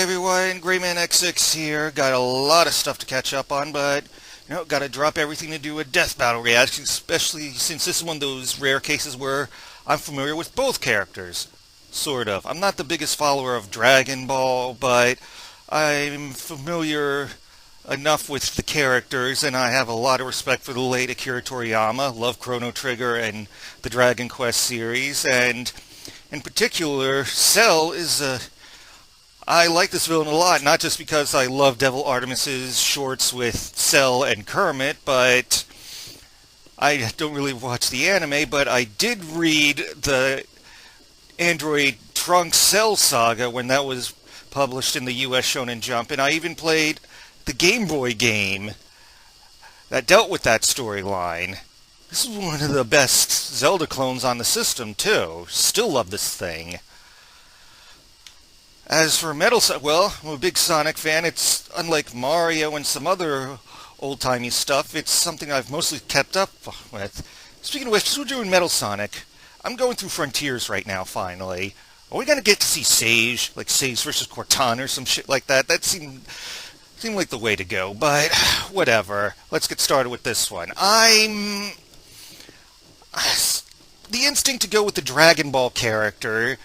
everyone, GreymanX6 here. Got a lot of stuff to catch up on, but gotta drop everything to do a death battle reaction, especially since this is one of those rare cases where I'm familiar with both characters. Sort of. I'm not the biggest follower of Dragon Ball, but I'm familiar enough with the characters, and I have a lot of respect for the late Akira Toriyama. Love Chrono Trigger and the Dragon Quest series, and in particular, Cell is I like this villain a lot, not just because I love DevilArtemis' shorts with Cell and Kermit, but I don't really watch the anime, but I did read the Android Trunks Cell saga when that was published in the US Shonen Jump, and I even played the Game Boy game that dealt with that storyline. This is one of the best Zelda clones on the system, too. Still love this thing. As for Metal Sonic, well, I'm a big Sonic fan. It's unlike Mario and some other old-timey stuff. It's something I've mostly kept up with. Speaking of which, since we're doing Metal Sonic, I'm going through Frontiers right now, finally. Are we going to get to see Sage? Like Sage versus Cortana or some shit like that? That seemed like the way to go, but whatever. Let's get started with this one. The instinct to go with the Dragon Ball character,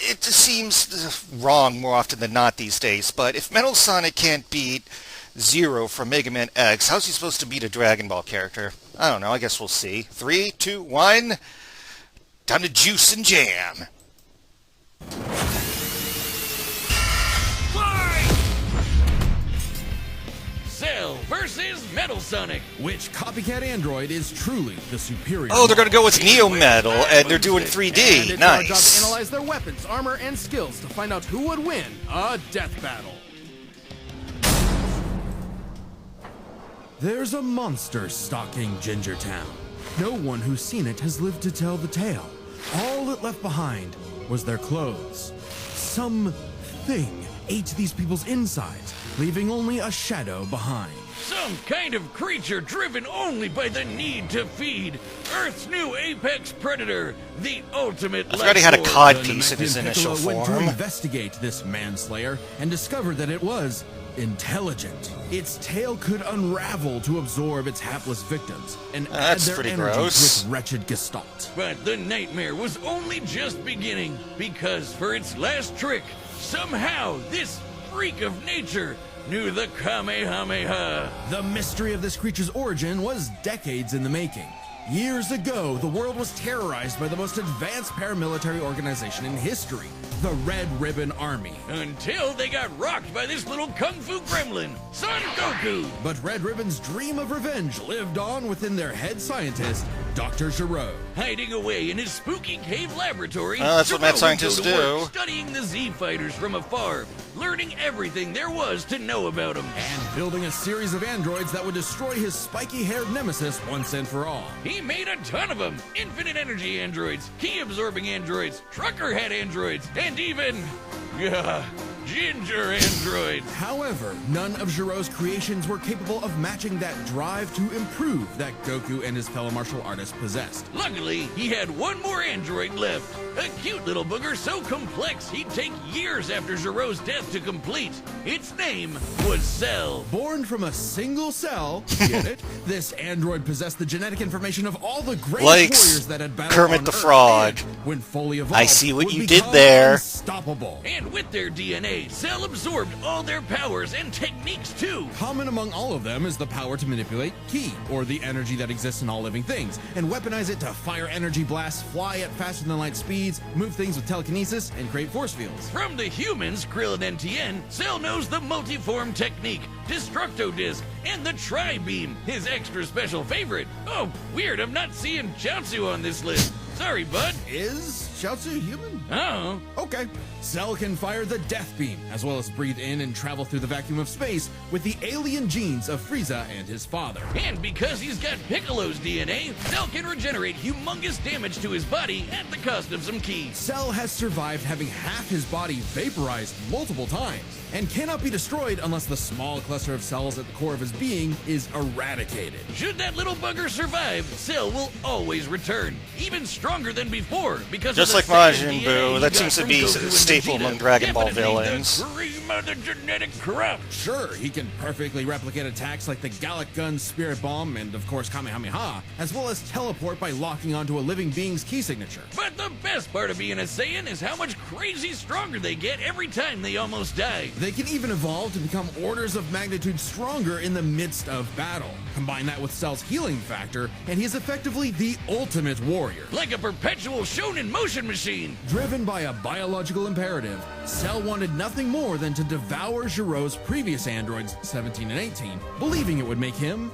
it just seems wrong more often than not these days, but if Metal Sonic can't beat Zero from Mega Man X, how's he supposed to beat a Dragon Ball character? I don't know, I guess we'll see. 3, 2, 1, time to juice and jam. Cell versus Metal Sonic. Which copycat android is truly the superior? Oh, they're going to go with Neo Metal, and they're doing 3D. And nice. It's our job to analyze their weapons, armor, and skills to find out who would win a death battle. There's a monster stalking Gingertown. No one who's seen it has lived to tell the tale. All it left behind was their clothes. Something ate these people's insides, leaving only a shadow behind. Some kind of creature driven only by the need to feed. Earth's new apex predator, the ultimate life force. I forgot he had a codpiece in his initial went to form. investigate this manslayer and discovered that it was intelligent. Its tail could unravel to absorb its hapless victims and add That's their pretty energy gross. to its wretched gestalt. But the nightmare was only just beginning, because for its last trick, somehow this freak of nature knew the Kamehameha. The mystery of this creature's origin was decades in the making. Years ago, the world was terrorized by the most advanced paramilitary organization in history, the Red Ribbon Army. Until they got rocked by this little kung fu gremlin, Son Goku. But Red Ribbon's dream of revenge lived on within their head scientist, Dr. Gero. Hiding away in his spooky cave laboratory, That's what Gero mad scientists would go to work do. studying the Z fighters from afar, learning everything there was to know about them. And building a series of androids that would destroy his spiky-haired nemesis once and for all. He made a ton of them. Infinite energy androids, key-absorbing androids, trucker head androids, and even, ginger androids. However, none of Gero's creations were capable of matching that drive to improve that Goku and his fellow martial artists possessed. Luckily, he had one more android left. A cute little booger so complex he'd take years after Gero's death to complete. Its name was Cell. Born from a single cell, get it? This android possessed the genetic information of all the great Like warriors that had battled Kermit on the Earth, Frog. and when fully evolved, I see what would you did become there. Unstoppable. And with their DNA, Cell absorbed all their powers and techniques too. Common among all of them is the power to manipulate ki, or the energy that exists in all living things, and weaponize it to fire energy blasts, fly at faster than light speeds, move things with telekinesis, and create force fields. From the humans, Krillin and Tien, Cell knows the multiform technique, Destructo Disc, and the Tri-Beam, his extra special favorite. Oh, weird, I'm not seeing Chaozu on this list. Sorry, bud. Is Chaozu human? Oh. Okay. Cell can fire the Death Beam, as well as breathe in and travel through the vacuum of space with the alien genes of Frieza and his father. And because he's got Piccolo's DNA, Cell can regenerate humongous damage to his body at the cost of some ki. Cell has survived having half his body vaporized multiple times, and cannot be destroyed unless the small cluster of cells at the core of his being is eradicated. Should that little bugger survive, Cell will always return, even stronger than before, because Just like Majin Buu, that seems to be a staple among Dragon Ball villains. The cream of the genetic crop. Sure, he can perfectly replicate attacks like the Gallic Gun, Spirit Bomb, and of course Kamehameha, as well as teleport by locking onto a living being's key signature. But the best part of being a Saiyan is how much crazy stronger they get every time they almost die. They can even evolve to become orders of magnitude stronger in the midst of battle. Combine that with Cell's healing factor, and he is effectively the ultimate warrior. Like a perpetual shonen motion machine. Driven by a biological imperative, Cell wanted nothing more than to devour Giro's previous androids, 17 and 18, believing it would make him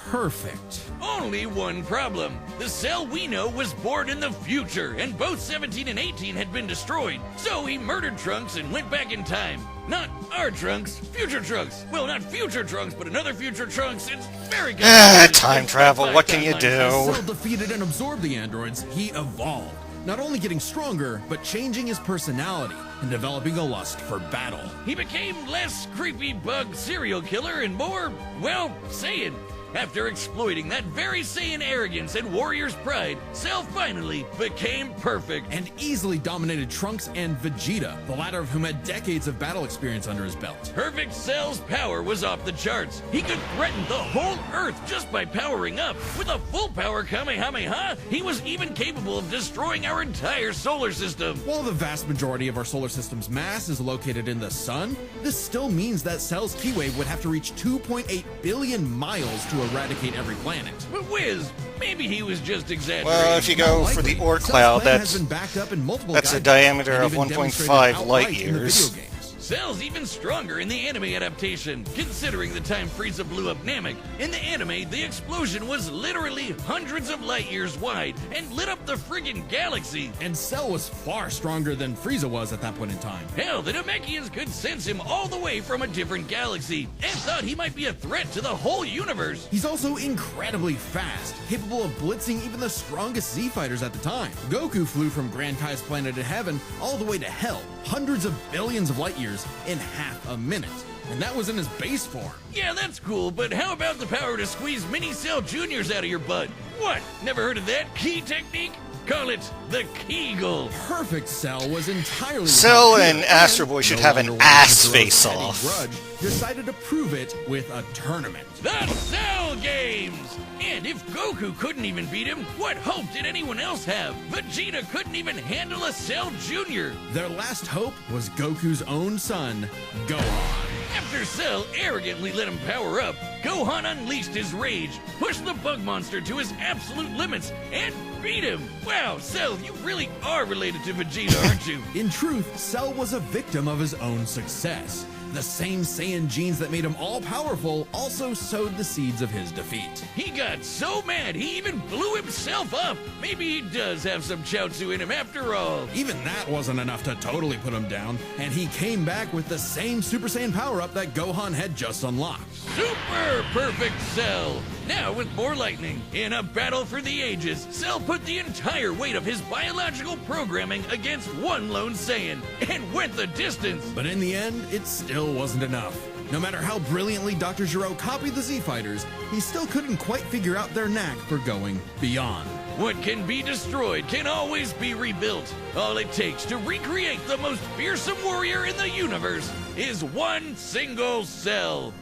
perfect. Only one problem. The Cell we know was born in the future, and both 17 and 18 had been destroyed. So he murdered Trunks and went back in time. Not our Trunks, future Trunks. Well, not future Trunks, but another future Trunks. It's very good. Time travel, what can you As do? Cell defeated and absorbed the androids, he evolved. Not only getting stronger, but changing his personality and developing a lust for battle. He became less creepy bug serial killer and more, well, Saiyan. After exploiting that very Saiyan arrogance and warrior's pride, Cell finally became perfect. And easily dominated Trunks and Vegeta, the latter of whom had decades of battle experience under his belt. Perfect Cell's power was off the charts. He could threaten the whole Earth just by powering up. With a full power Kamehameha, he was even capable of destroying our entire solar system. While the vast majority of our solar system's mass is located in the sun, this still means that Cell's Ki wave would have to reach 2.8 billion miles to eradicate every planet. But Wiz, maybe he was just exaggerating. Well, if you go for the Oort cloud, that's a diameter of 1.5 light years. Cell's even stronger in the anime adaptation, considering the time Frieza blew up Namek. In the anime, the explosion was literally hundreds of light years wide and lit up the friggin' galaxy. And Cell was far stronger than Frieza was at that point in time. Hell, the Namekians could sense him all the way from a different galaxy and thought he might be a threat to the whole universe. He's also incredibly fast, capable of blitzing even the strongest Z fighters at the time. Goku flew from Grand Kai's planet of heaven all the way to hell, hundreds of billions of light years in half a minute. And that was in his base form. Yeah, that's cool, but how about the power to squeeze mini Cell Juniors out of your butt? What? Never heard of that key technique? Call it the Kegel. Perfect Cell was entirely Cell and Astro Boy should have an ass face-off. Grudge decided to prove it with a tournament. The Cell Games! And if Goku couldn't even beat him, what hope did anyone else have? Vegeta couldn't even handle a Cell Jr. Their last hope was Goku's own son, Gohan. After Cell arrogantly let him power up, Gohan unleashed his rage, pushed the bug monster to his absolute limits, and beat him. Wow, Cell, you really are related to Vegeta, aren't you? In truth, Cell was a victim of his own success. The same Saiyan genes that made him all-powerful also sowed the seeds of his defeat. He got so mad he even blew himself up. Maybe he does have some Chaozu in him after all. Even that wasn't enough to totally put him down, and he came back with the same Super Saiyan power-up that Gohan had just unlocked. Super perfect Cell! Now with more lightning. In a battle for the ages, Cell put the entire weight of his biological programming against one lone Saiyan and went the distance. But in the end, it still wasn't enough. No matter how brilliantly Dr. Gero copied the Z-Fighters, he still couldn't quite figure out their knack for going beyond. What can be destroyed can always be rebuilt. All it takes to recreate the most fearsome warrior in the universe is one single Cell.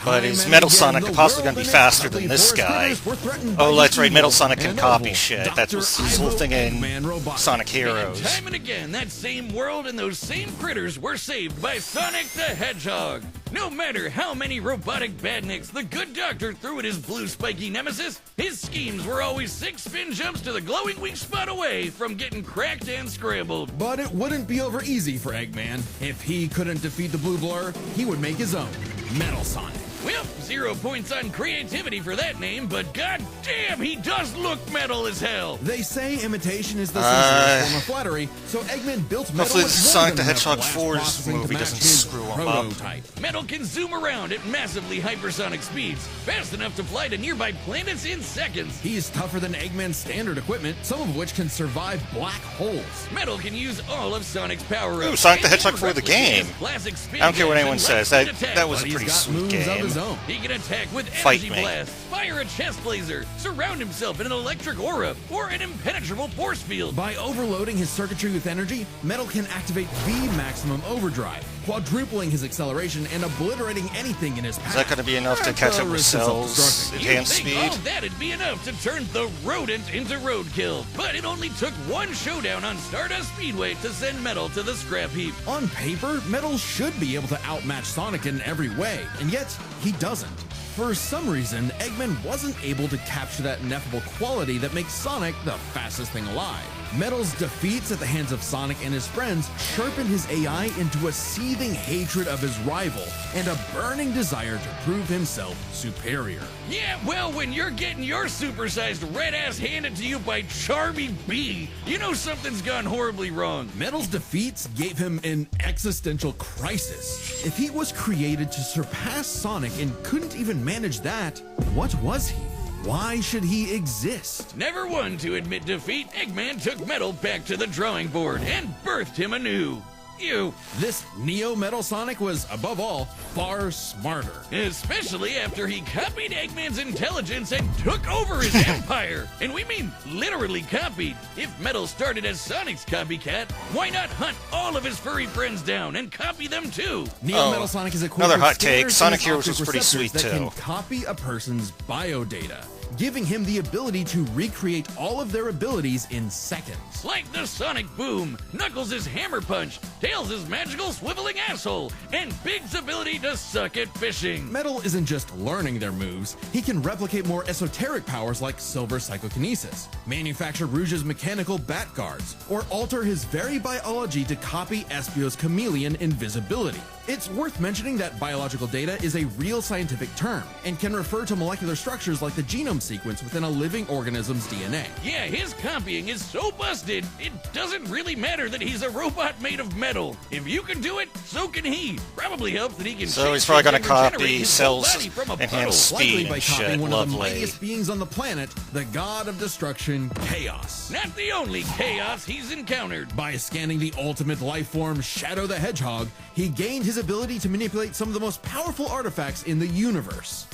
But his Metal Sonic could possibly going to be faster than this guy. Oh, that's right, Metal Sonic can copy shit. That's what's his whole thing in Sonic Heroes. And time and again, that same world and those same critters were saved by Sonic the Hedgehog. No matter how many robotic badniks the good doctor threw at his blue spiky nemesis, his schemes were always 6 spin jumps to the glowing weak spot away from getting cracked and scrambled. But it wouldn't be over easy for Eggman. If he couldn't defeat the Blue Blur, he would make his own, Metal Sonic. Well, 0 points on creativity for that name, but goddamn, he does look metal as hell. They say imitation is the sincerest form of flattery, so Eggman built Metal hopefully with Sonic more the than Hedgehog enough 4's blast processing movie to doesn't match his screw him up. prototype. Metal can zoom around at massively hypersonic speeds, fast enough to fly to nearby planets in seconds. He's tougher than Eggman's standard equipment, some of which can survive black holes. Metal can use all of Sonic's power-ups. Ooh, Sonic the Hedgehog for the game. Classic spin I don't care what jumps anyone and says, lightning that attack. was a But he's pretty got sweet moves of game. his his own. He can attack with Fight energy me. blast, fire a chest laser, surround himself in an electric aura, or an impenetrable force field. By overloading his circuitry with energy, Metal can activate V maximum overdrive, quadrupling his acceleration and obliterating anything in his path. Is that going to be enough to catch up with Cell's enhanced You'd think speed? all that'd be enough to turn the rodent into roadkill, but it only took one showdown on Stardust Speedway to send Metal to the scrap heap. On paper, Metal should be able to outmatch Sonic in every way, and yet he doesn't. For some reason, Eggman wasn't able to capture that ineffable quality that makes Sonic the fastest thing alive. Metal's defeats at the hands of Sonic and his friends sharpened his AI into a seething hatred of his rival and a burning desire to prove himself superior. Yeah, well, when you're getting your supersized red ass handed to you by Charmy B, you know something's gone horribly wrong. Metal's defeats gave him an existential crisis. If he was created to surpass Sonic and couldn't even manage that, what was he? Why should he exist? Never one to admit defeat, Eggman took Metal back to the drawing board and birthed him anew. You. This Neo Metal Sonic was, above all, far smarter. Especially after he copied Eggman's intelligence and took over his empire. And we mean literally copied. If Metal started as Sonic's copycat, why not hunt all of his furry friends down and copy them too? Neo Metal Sonic is equipped another with hot take. scanners Sonic and Heroes optic was pretty receptors sweet, that too. can copy a person's biodata, giving him the ability to recreate all of their abilities in seconds. Like the Sonic Boom, Knuckles' Hammer Punch, Tails' magical swiveling asshole, and Big's ability to suck at fishing. Metal isn't just learning their moves, he can replicate more esoteric powers like Silver Psychokinesis, manufacture Rouge's mechanical bat guards, or alter his very biology to copy Espio's chameleon invisibility. It's worth mentioning that biological data is a real scientific term and can refer to molecular structures like the genome sequence within a living organism's DNA. Yeah, his copying is so busted, it doesn't really matter that he's a robot made of metal. If you can do it, so can he. Probably helps that he can. So he's probably going to copy regenerate his whole Cell's body from a enhanced puddle. Likely speed by and copying shit. one of the Lovely. mightiest beings on the planet, the god of destruction, Chaos. Not the only chaos he's encountered. By scanning the ultimate life form, Shadow the Hedgehog, he gained his ability to manipulate some of the most powerful artifacts in the universe.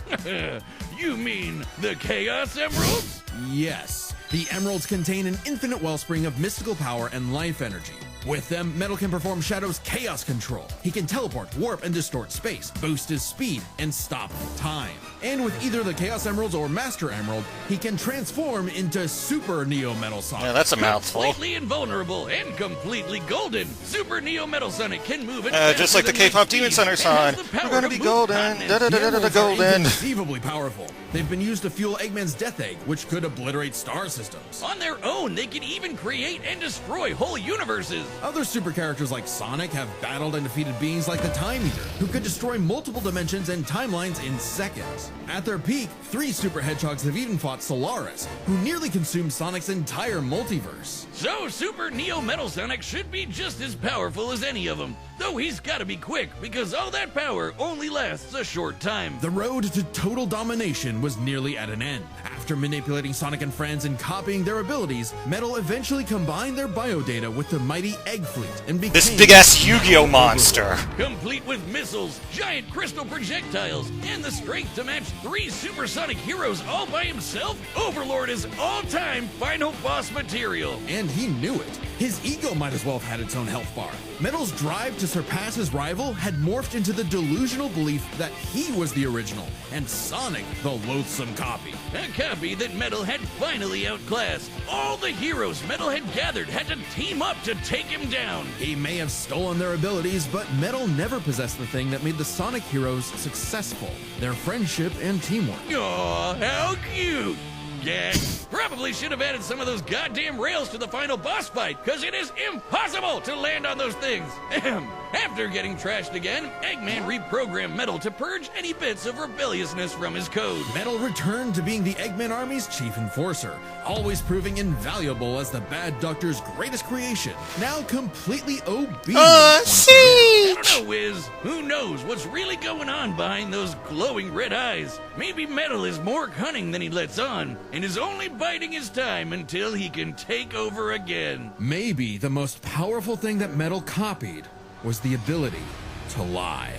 You mean the Chaos Emeralds? Yes, the emeralds contain an infinite wellspring of mystical power and life energy. With them, Metal can perform Shadow's chaos control. He can teleport, warp, and distort space, boost his speed, and stop time. And with either the Chaos Emeralds or Master Emerald, he can transform into Super Neo Metal Sonic. Yeah, that's a mouthful. Completely invulnerable and completely golden. Super Neo Metal Sonic can move at Just like the faster than K-pop light Demon speed Center and song. has the We're power gonna to be move golden. continents. The emeralds are Golden. inconceivably powerful. They've been used to fuel Eggman's Death Egg, which could obliterate star systems. On their own, they can even create and destroy whole universes. Other super characters like Sonic have battled and defeated beings like the Time Eater, who could destroy multiple dimensions and timelines in seconds. At their peak, 3 super hedgehogs have even fought Solaris, who nearly consumed Sonic's entire multiverse. So Super Neo Metal Sonic should be just as powerful as any of them. Though he's gotta be quick, because all that power only lasts a short time. The road to total domination was nearly at an end. After manipulating Sonic and friends and copying their abilities, Metal eventually combined their biodata with the mighty Egg Fleet and became This big-ass Yu-Gi-Oh monster. Complete with missiles, giant crystal projectiles, and the strength to match 3 supersonic heroes all by himself, Overlord is all-time final boss material. And he knew it. His ego might as well have had its own health bar. Metal's drive to surpass his rival had morphed into the delusional belief that he was the original, and Sonic the loathsome copy. A copy that Metal had finally outclassed. All the heroes Metal had gathered had to team up to take him down. He may have stolen their abilities, but Metal never possessed the thing that made the Sonic heroes successful: their friendship and teamwork. Aw, how cute! Yeah, probably should have added some of those goddamn rails to the final boss fight, because it is impossible to land on those things. Ahem. After getting trashed again, Eggman reprogrammed Metal to purge any bits of rebelliousness from his code. Metal returned to being the Eggman Army's chief enforcer, always proving invaluable as the Bad Doctor's greatest creation, now completely obedient. once again. I don't know, Wiz. Who knows what's really going on behind those glowing red eyes? Maybe Metal is more cunning than he lets on, and is only biding his time until he can take over again. Maybe the most powerful thing that Metal copied was the ability to lie.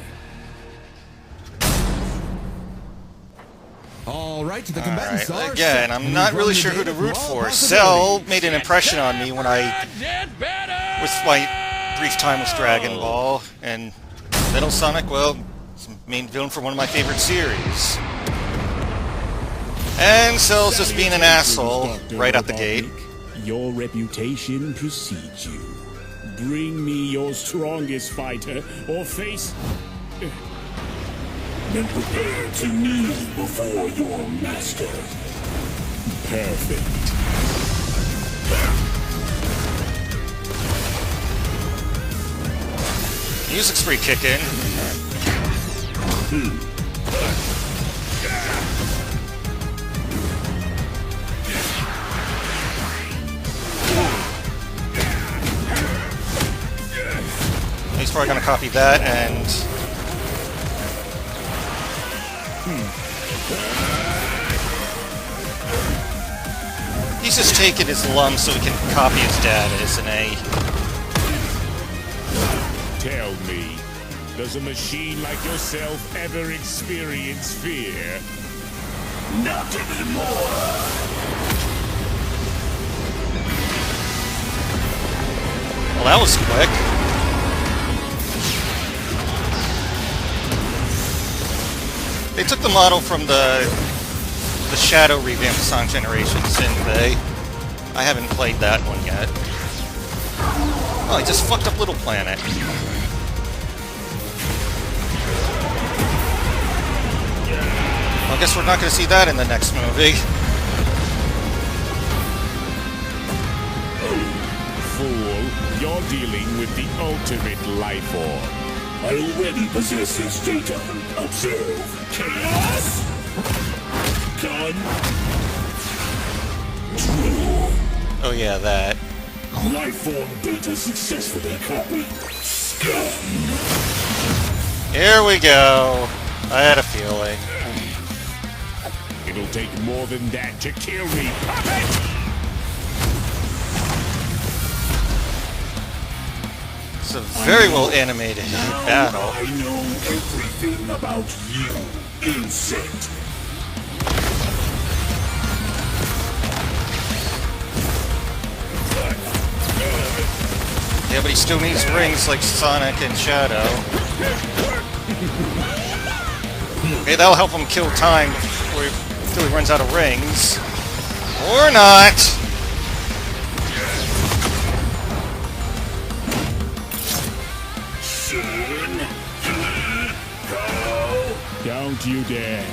All right, the combatants Alright, are again, set, I'm and not we've really run sure the who to gamut root through all for. Cell possibilities. made an impression on me when with my brief time with Dragon Ball, and Metal Sonic, well, he's the main villain for one of my favorite series. And Cell's just being an asshole Dr. right out the gate. Robotnik. Your reputation precedes you. Bring me your strongest fighter, or face... Then prepare to kneel before your master. Perfect. Music's pretty kicking. He's probably gonna copy that and... He's just taking his lump so he can copy his dad, isn't he? Tell me, does a machine like yourself ever experience fear? Not anymore! Well, that was quick. They took the model from the Shadow revamp of Sonic Generations, didn't they? I haven't played that one yet. Oh, he just fucked up Little Planet. Well, I guess we're not going to see that in the next movie. Fool, you're dealing with the ultimate life form. I already possess his data. Observe. Chaos! Done. Oh yeah, that. Life form data successfully copied. Scanned. Here we go. I had a feeling. It'll take more than that to kill me, puppet! It's a very well animated battle. I know everything about you, insect. Yeah, but he still needs rings like Sonic and Shadow. Okay, that'll help him kill time until he runs out of rings. Or not! Don't you dare.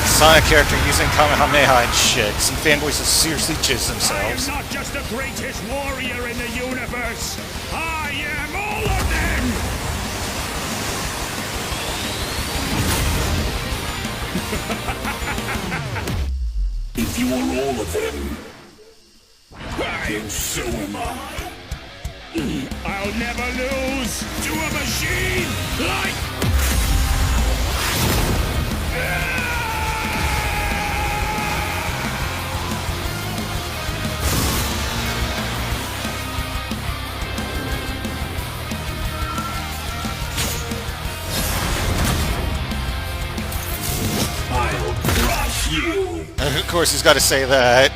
Sonic character using Kamehameha and shit. Some fanboys have seriously jizzed themselves. I am not just the greatest warrior in the universe. I am all of them! If you are all of them, then so am I. I'll never lose to a machine like... Of course, he's got to say that.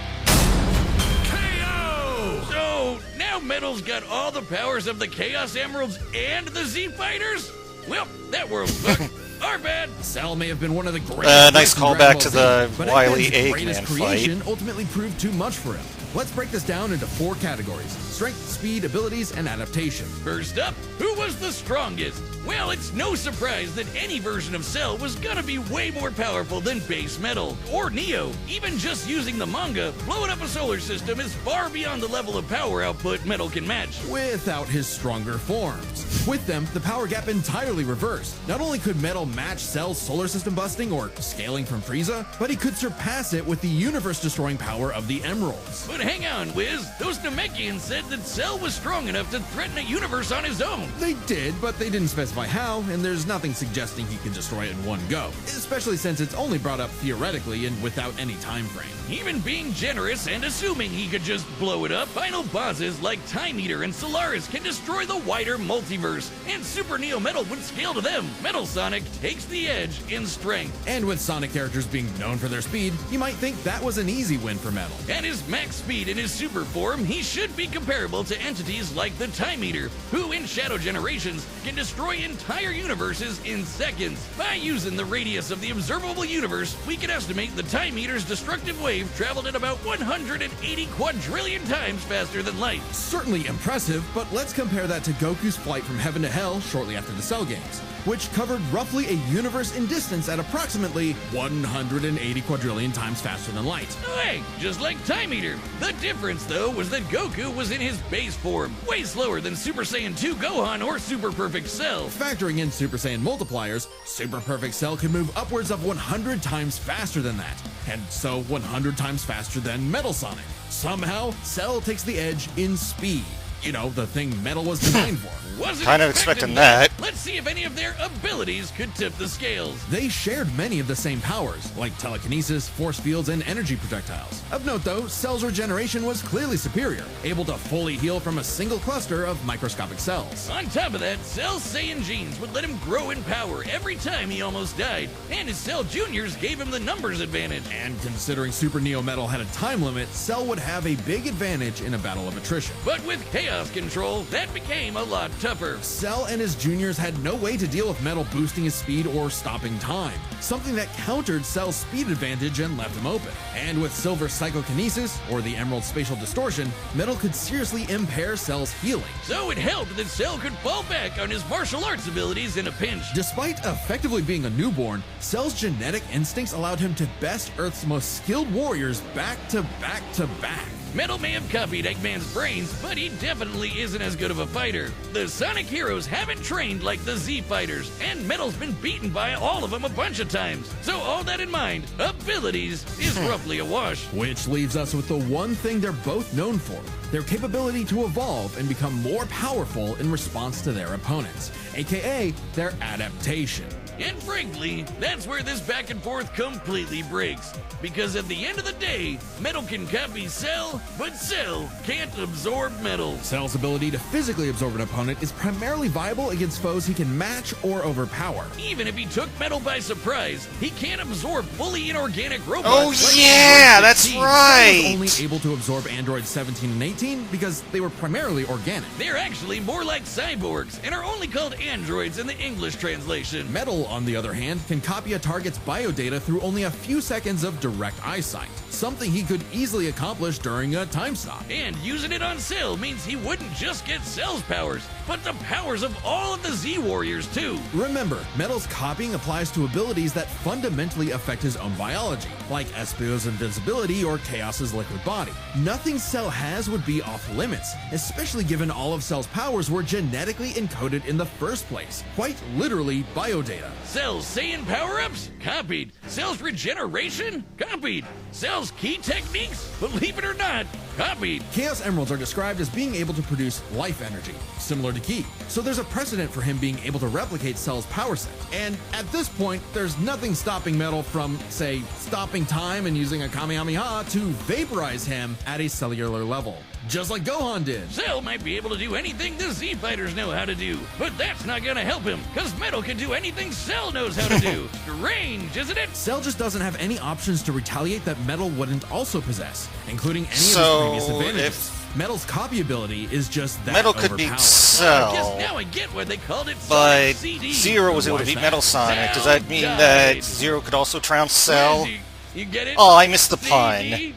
KO! So, now Metal's got all the powers of the Chaos Emeralds and the Z-Fighters? Well, that world's fucked. Our bad. Cell may have been one of the greatest. Nice in Dragon callback Ball to Z, the but Wily Eggman's greatest Eggman creation fight. ultimately proved too much for him. Let's break this down into 4 categories: strength, speed, abilities, and adaptation. First up, who was the strongest? Well, it's no surprise that any version of Cell was gonna be way more powerful than base Metal or Neo. Even just using the manga, blowing up a solar system is far beyond the level of power output Metal can match. Without his stronger forms. With them, the power gap entirely reversed. Not only could Metal match Cell's solar system busting or scaling from Frieza, but he could surpass it with the universe-destroying power of the Emeralds. But hang on, Wiz. Those Namekians said that Cell was strong enough to threaten a universe on his own. They did, but they didn't specify how, and there's nothing suggesting he can destroy it in one go, especially since it's only brought up theoretically and without any time frame. Even being generous and assuming he could just blow it up, final bosses like Time Eater and Solaris can destroy the wider multiverse, and Super Neo Metal would scale to them. Metal Sonic takes the edge in strength. And with Sonic characters being known for their speed, you might think that was an easy win for Metal. At his max speed in his super form, he should be comparable to entities like the Time Eater, who in Shadow Generations can destroy entire universes in seconds. By using the radius of the observable universe, we can estimate the Time Eater's destructive wave traveled at about 180 quadrillion times faster than light. Certainly impressive, but let's compare that to Goku's flight from heaven to hell shortly after the Cell games, which covered roughly a universe in distance at approximately 180 quadrillion times faster than light. Hey, just like Time Eater. The difference, though, was that Goku was in his base form, way slower than Super Saiyan 2 Gohan or Super Perfect Cell. Factoring in Super Saiyan multipliers, Super Perfect Cell can move upwards of 100 times faster than that, and so 100 times faster than Metal Sonic. Somehow, Cell takes the edge in speed. You know, the thing Metal was designed for. Wasn't Kind of expecting that. Let's see if any of their abilities could tip the scales. They shared many of the same powers, like telekinesis, force fields, and energy projectiles. Of note though, Cell's regeneration was clearly superior, able to fully heal from a single cluster of microscopic cells. On top of that, Cell's Saiyan genes would let him grow in power every time he almost died, and his Cell Juniors gave him the numbers advantage. And considering Super Neo Metal had a time limit, Cell would have a big advantage in a battle of attrition. But with Chaos Control, that became a lot tougher. Cell and his juniors had no way to deal with Metal boosting his speed or stopping time, something that countered Cell's speed advantage and left him open. And with Silver's psychokinesis, or the Emerald spatial distortion, Metal could seriously impair Cell's healing. So it helped that Cell could fall back on his martial arts abilities in a pinch. Despite effectively being a newborn, Cell's genetic instincts allowed him to best Earth's most skilled warriors back to back to back. Metal may have copied Eggman's brains, but he definitely isn't as good of a fighter. The Sonic heroes haven't trained like the Z fighters, and Metal's been beaten by all of them a bunch of times. So all that in mind, abilities is roughly a wash. Which leaves us with the one thing they're both known for, their capability to evolve and become more powerful in response to their opponents, aka their adaptation. And frankly, that's where this back and forth completely breaks. Because at the end of the day, Metal can copy Cell, but Cell can't absorb Metal. Cell's ability to physically absorb an opponent is primarily viable against foes he can match or overpower. Even if he took Metal by surprise, he can't absorb fully inorganic robots. Oh like yeah, Android that's 16. right. Cell was only able to absorb androids 17 and 18 because they were primarily organic. They're actually more like cyborgs and are only called androids in the English translation. Metal, on the other hand, can copy a target's biodata through only a few seconds of direct eyesight, something he could easily accomplish during a time stop. And using it on Cell means he wouldn't just get Cell's powers, but the powers of all of the Z-Warriors too. Remember, Metal's copying applies to abilities that fundamentally affect his own biology, like Espio's invincibility or Chaos's liquid body. Nothing Cell has would be off limits, especially given all of Cell's powers were genetically encoded in the first place, quite literally biodata. Cell's Saiyan power-ups? Copied. Cell's regeneration? Copied. Cell's key techniques? Believe it or not, copied. Chaos Emeralds are described as being able to produce life energy, similar to Ki. So there's a precedent for him being able to replicate Cell's power set. And at this point, there's nothing stopping Metal from, say, stopping time and using a Kamehameha to vaporize him at a cellular level. Just like Gohan did. Cell might be able to do anything the Z-Fighters know how to do, but that's not gonna help him, cause Metal can do anything Cell knows how to do. Strange, isn't it? Cell just doesn't have any options to retaliate that Metal wouldn't also possess, including any So, of his previous advantages. if Metal's copy ability is just that Metal could beat overpowered. Cell, I guess now I get why they called it but Sonic CD. Zero was able to Why is beat that? Metal Sonic. Does Cell that mean died. that Zero could also trounce Cell? Where is he? You get it? Oh, I missed the pun. CD?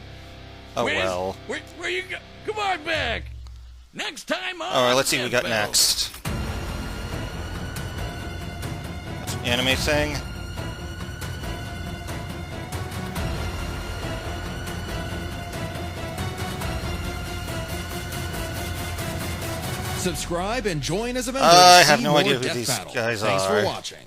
Oh Where's- well. Where you go? Come on back. Next time on Alright, let's see what we got Death Battle. next. That's an anime thing. Subscribe and join as a member I to have see no more idea who death these battles. guys Thanks are. for watching.